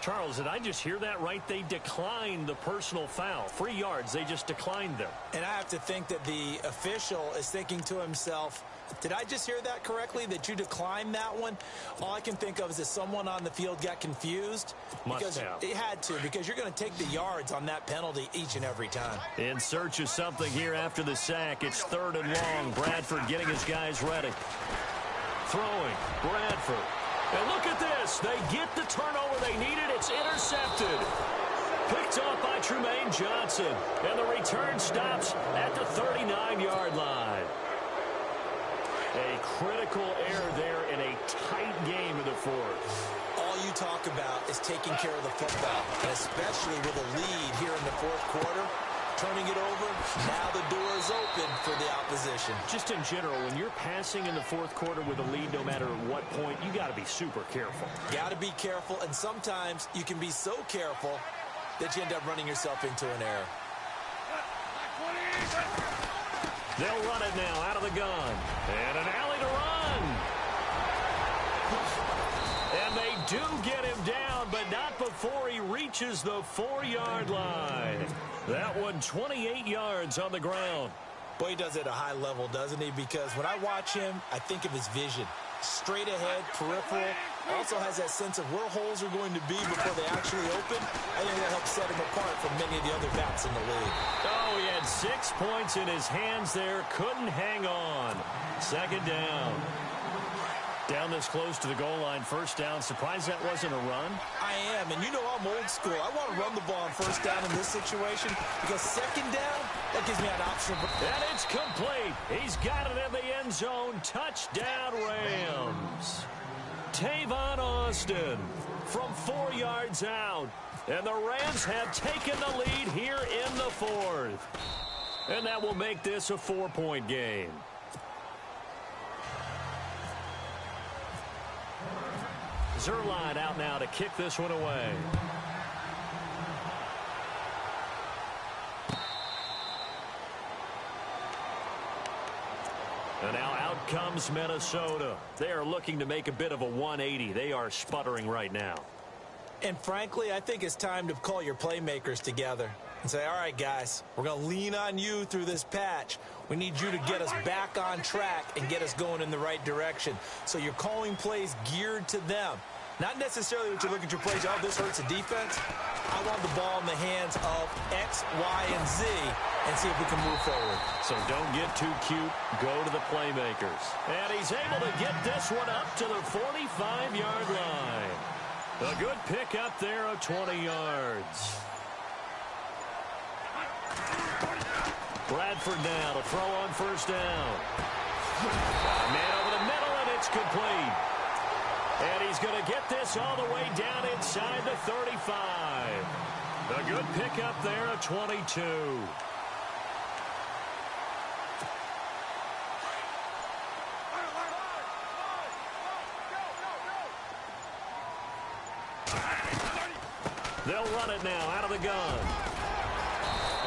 Speaker 2: Charles, did I just hear that right? They declined the personal foul. 3 yards, they just declined them.
Speaker 3: And I have to think that the official is thinking to himself, did I just hear that correctly, that you declined that one? All I can think of is that someone on the field got confused.
Speaker 2: Must have.
Speaker 3: It had to, because you're going to take the yards on that penalty each and every time.
Speaker 2: In search of something here after the sack. It's 3rd and long. Bradford getting his guys ready. throwing. Bradford. And look at this. They get the turnover they needed. It's intercepted. Picked off by Trumaine Johnson. And the return stops at the 39-yard line. A critical error there in a tight game in the fourth.
Speaker 3: All you talk about is taking care of the football, and especially with a lead here in the fourth quarter. Turning it over, now the door is open for the opposition.
Speaker 2: Just in general, when you're passing in the fourth quarter with a lead, no matter what point, you got to be super careful.
Speaker 3: Got to be careful, and sometimes you can be so careful that you end up running yourself into an error.
Speaker 2: They'll run it now out of the gun. And an alley to run. And they do get him down, but not before he reaches the 4-yard line. That one 28 yards on the ground.
Speaker 3: Boy, he does it at a high level, doesn't he? Because when I watch him, I think of his vision. Straight ahead, peripheral. Also has that sense of where holes are going to be before they actually open. I think that helps set him apart from many of the other backs in the league.
Speaker 2: Oh, he had 6 points in his hands there. Couldn't hang on. Second down. Down this close to the goal line, first down. Surprised that wasn't a run?
Speaker 3: I am, and you know I'm old school. I want to run the ball on first down in this situation because second down, that gives me an option.
Speaker 2: And it's complete. He's got it in the end zone. Touchdown, Rams. Tavon Austin from 4 yards out. And the Rams have taken the lead here in the fourth. And that will make this a 4-point game. Zerline out now to kick this one away. And now out comes Minnesota. They are looking to make a bit of a 180. They are sputtering right now.
Speaker 3: And frankly, I think it's time to call your playmakers together and say, all right, guys, we're going to lean on you through this patch. We need you to get us back on track and get us going in the right direction. So you're calling plays geared to them. Not necessarily that you look at your plays, oh, this hurts the defense. I want the ball in the hands of X, Y, and Z and see if we can move forward.
Speaker 2: So don't get too cute. Go to the playmakers. And he's able to get this one up to the 45-yard line. A good pick up there of 20 yards. Bradford now to throw on first down. Man over the middle, and it's complete. And he's going to get this all the way down inside the 35. A good pick up there of 22. They'll run it now out of the gun.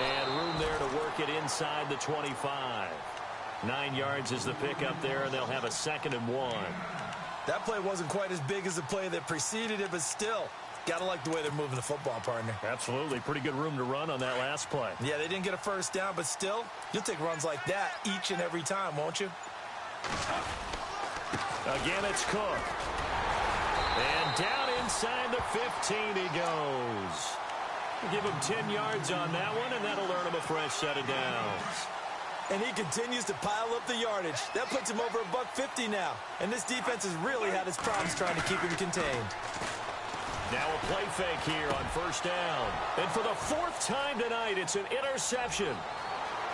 Speaker 2: And room there to work it inside the 25. 9 yards is the pickup there, and they'll have a 2nd and 1.
Speaker 3: That play wasn't quite as big as the play that preceded it, but still, got to like the way they're moving the football, partner.
Speaker 2: Absolutely. Pretty good room to run on that last play.
Speaker 3: Yeah, they didn't get a first down, but still, you'll take runs like that each and every time, won't you?
Speaker 2: Again, it's Cook. And down inside the 15 he goes. Give him 10 yards on that one, and that'll earn him a fresh set of downs.
Speaker 3: And he continues to pile up the yardage. That puts him over $150 now. And this defense has really had its problems trying to keep him contained.
Speaker 2: Now a play fake here on first down. And for the 4th time tonight, it's an interception.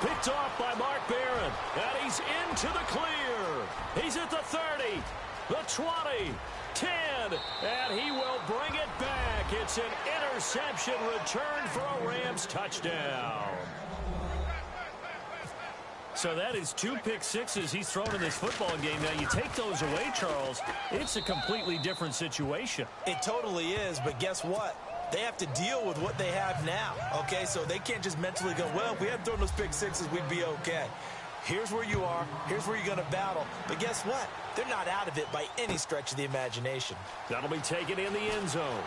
Speaker 2: Picked off by Mark Barron. And he's into the clear. He's at the 30, the 20, 10, and he will bring it back. It's an interception return for a Rams touchdown. So that is 2 pick sixes he's thrown in this football game. Now, you take those away, Charles, it's a completely different situation.
Speaker 3: It totally is, but guess what? They have to deal with what they have now, okay? So they can't just mentally go, well, if we hadn't thrown those pick sixes, we'd be okay. Here's where you are. Here's where you're going to battle. But guess what? They're not out of it by any stretch of the imagination.
Speaker 2: That'll be taken in the end zone.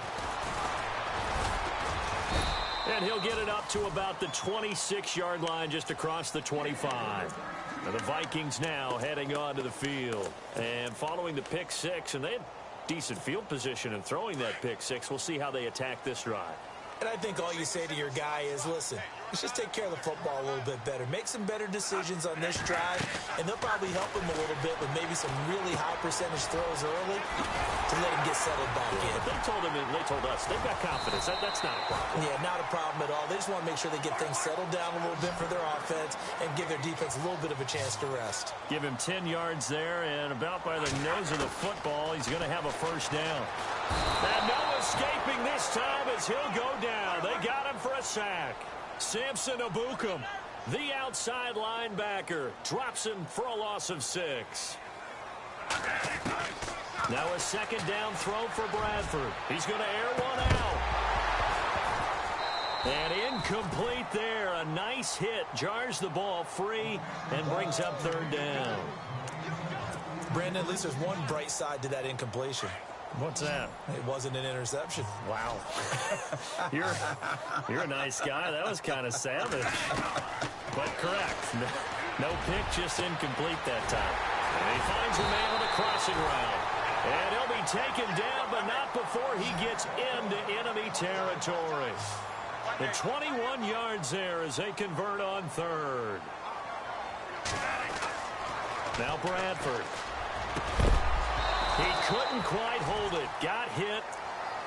Speaker 2: And he'll get it up to about the 26-yard line just across the 25. And the Vikings now heading onto the field. And following the pick six, and they had decent field position in throwing that pick six. We'll see how they attack this drive.
Speaker 3: And I think all you say to your guy is, listen, let's just take care of the football a little bit better. Make some better decisions on this drive, and they'll probably help him a little bit with maybe some really high percentage throws early to let him get settled back in.
Speaker 2: But they told us they've got confidence. That's not a problem.
Speaker 3: Yeah, not a problem at all. They just want to make sure they get things settled down a little bit for their offense and give their defense a little bit of a chance to rest.
Speaker 2: Give him 10 yards there, and about by the nose of the football, he's going to have a first down. And no escaping this time as he'll go down. They got him for a sack. Samson Abukum, the outside linebacker, drops him for a loss of 6. Now a second down throw for Bradford. He's going to air one out. And incomplete there. A nice hit. Jars the ball free and brings up third down.
Speaker 3: Brandon, at least there's one bright side to that incompletion.
Speaker 2: What's that?
Speaker 3: It wasn't an interception.
Speaker 2: Wow. You're a nice guy. That was kind of savage. But correct. No pick, just incomplete that time. And he finds a man on the crossing route. And he'll be taken down, but not before he gets into enemy territory. The 21 yards there as they convert on third. Now Bradford. He couldn't quite hold it. Got hit.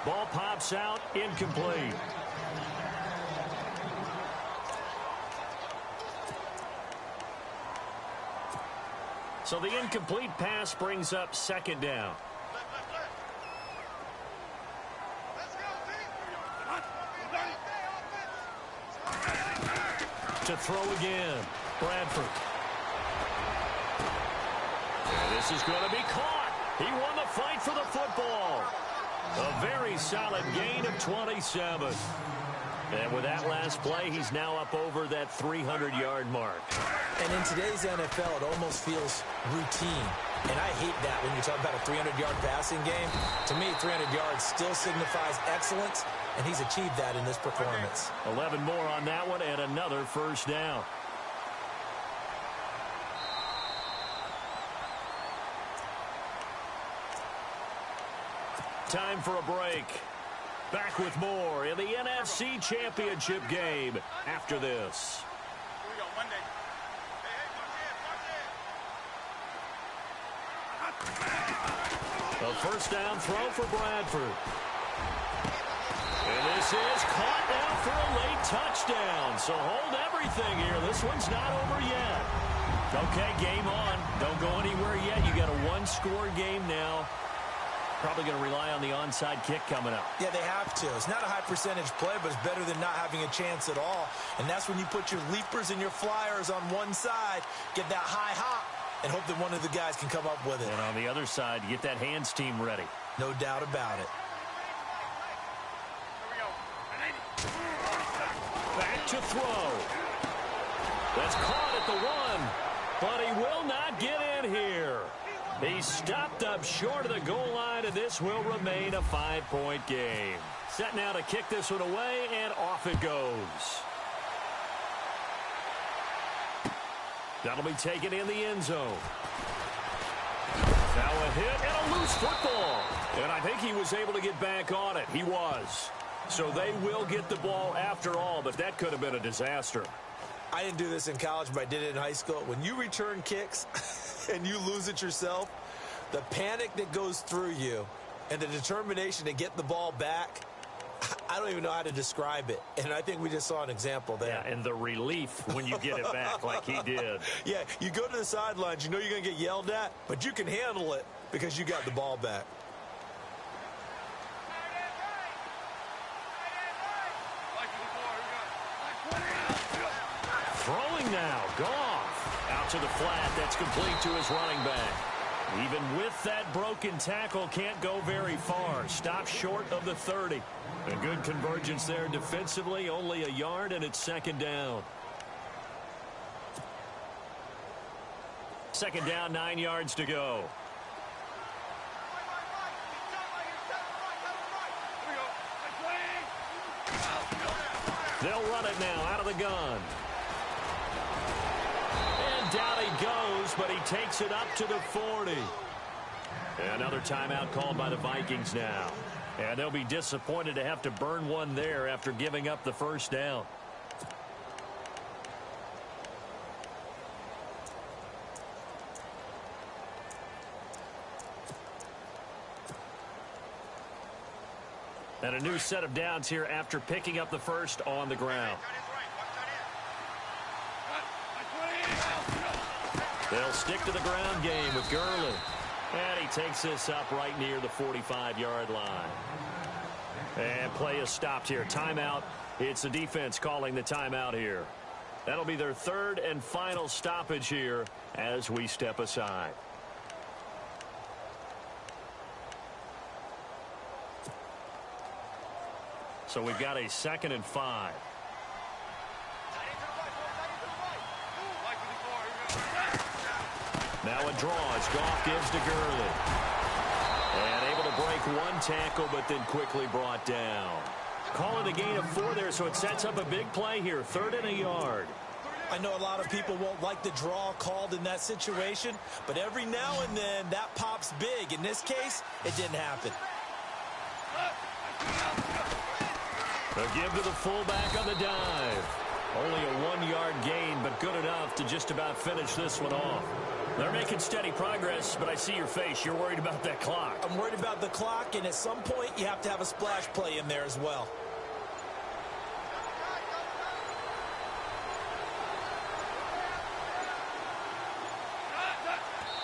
Speaker 2: Ball pops out. Incomplete. So the incomplete pass brings up second down. To throw again. Bradford. And this is going to be caught. He won the fight for the football. A very solid gain of 27. And with that last play, he's now up over that 300-yard mark.
Speaker 3: And in today's NFL, it almost feels routine. And I hate that when you talk about a 300-yard passing game. To me, 300 yards still signifies excellence, and he's achieved that in this performance.
Speaker 2: 11 more on that one and another first down. Time for a break. Back with more in the NFC Championship game after this. A first down throw for Bradford. And this is caught now for a late touchdown. So hold everything here. This one's not over yet. Okay, game on. Don't go anywhere yet. You got a one-score game now. Probably going to rely on the onside kick coming up.
Speaker 3: Yeah, they have to. It's not a high percentage play, but it's better than not having a chance at all. And that's when you put your leapers and your flyers on one side, get that high hop, and hope that one of the guys can come up with it.
Speaker 2: And on the other side, get that hands team ready.
Speaker 3: No doubt about it.
Speaker 2: Back to throw. That's caught at the 1, but he will not get in here. He stopped up short of the goal line, and this will remain a 5-point game. Set now to kick this one away, and off it goes. That'll be taken in the end zone. Now a hit and a loose football. And I think he was able to get back on it. He was. So they will get the ball after all, but that could have been a disaster.
Speaker 3: I didn't do this in college, but I did it in high school. When you return kicks and you lose it yourself, the panic that goes through you and the determination to get the ball back, I don't even know how to describe it. And I think we just saw an example there.
Speaker 2: Yeah, and the relief when you get it back like he did.
Speaker 3: Yeah, you go to the sidelines, you know you're going to get yelled at, but you can handle it because you got the ball back.
Speaker 2: Throwing now, Goff. Out to the flat, that's complete to his running back. Even with that broken tackle, can't go very far. Stop short of the 30. A good convergence there defensively, only a yard, and it's second down. Second down, 9 yards to go. They'll run it now out of the gun. And down he goes, but he takes it up to the 40. Another timeout called by the Vikings now. And they'll be disappointed to have to burn one there after giving up the first down. And a new set of downs here after picking up the first on the ground. They'll stick to the ground game with Gurley. And he takes this up right near the 45-yard line. And play is stopped here. Timeout. It's the defense calling the timeout here. That'll be their third and final stoppage here as we step aside. So we've got a 2nd and 5. Now a draw as Goff gives to Gurley. And able to break one tackle, but then quickly brought down. Calling the gain of 4 there, so it sets up a big play here. 3rd and a yard.
Speaker 3: I know a lot of people won't like the draw called in that situation, but every now and then that pops big. In this case, it didn't happen.
Speaker 2: A give to the fullback on the dive. Only a 1-yard gain, but good enough to just about finish this one off. They're making steady progress, but I see your face. You're worried about that clock.
Speaker 3: I'm worried about the clock, and at some point you have to have a splash play in there as well.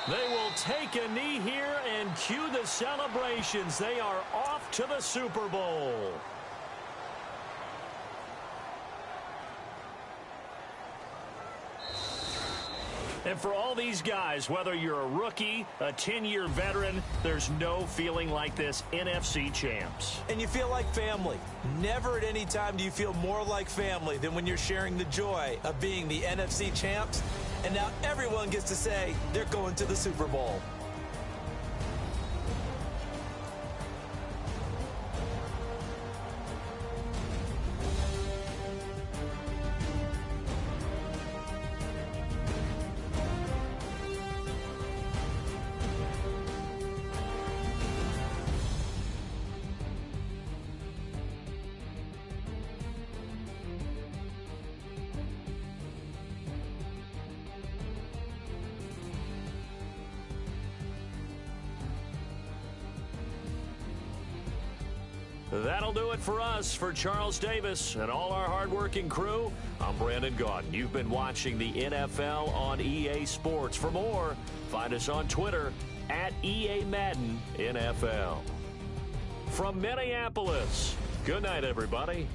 Speaker 2: They will take a knee here and cue the celebrations. They are off to the Super Bowl. And for all these guys, whether you're a rookie, a 10-year veteran, there's no feeling like this NFC champs.
Speaker 3: And you feel like family. Never at any time do you feel more like family than when you're sharing the joy of being the NFC champs. And now everyone gets to say they're going to the Super Bowl.
Speaker 2: That'll do it for us. For Charles Davis and all our hardworking crew, I'm Brandon Gaudin. You've been watching the NFL on EA Sports. For more, find us on Twitter at EA Madden NFL. From Minneapolis, good night, everybody.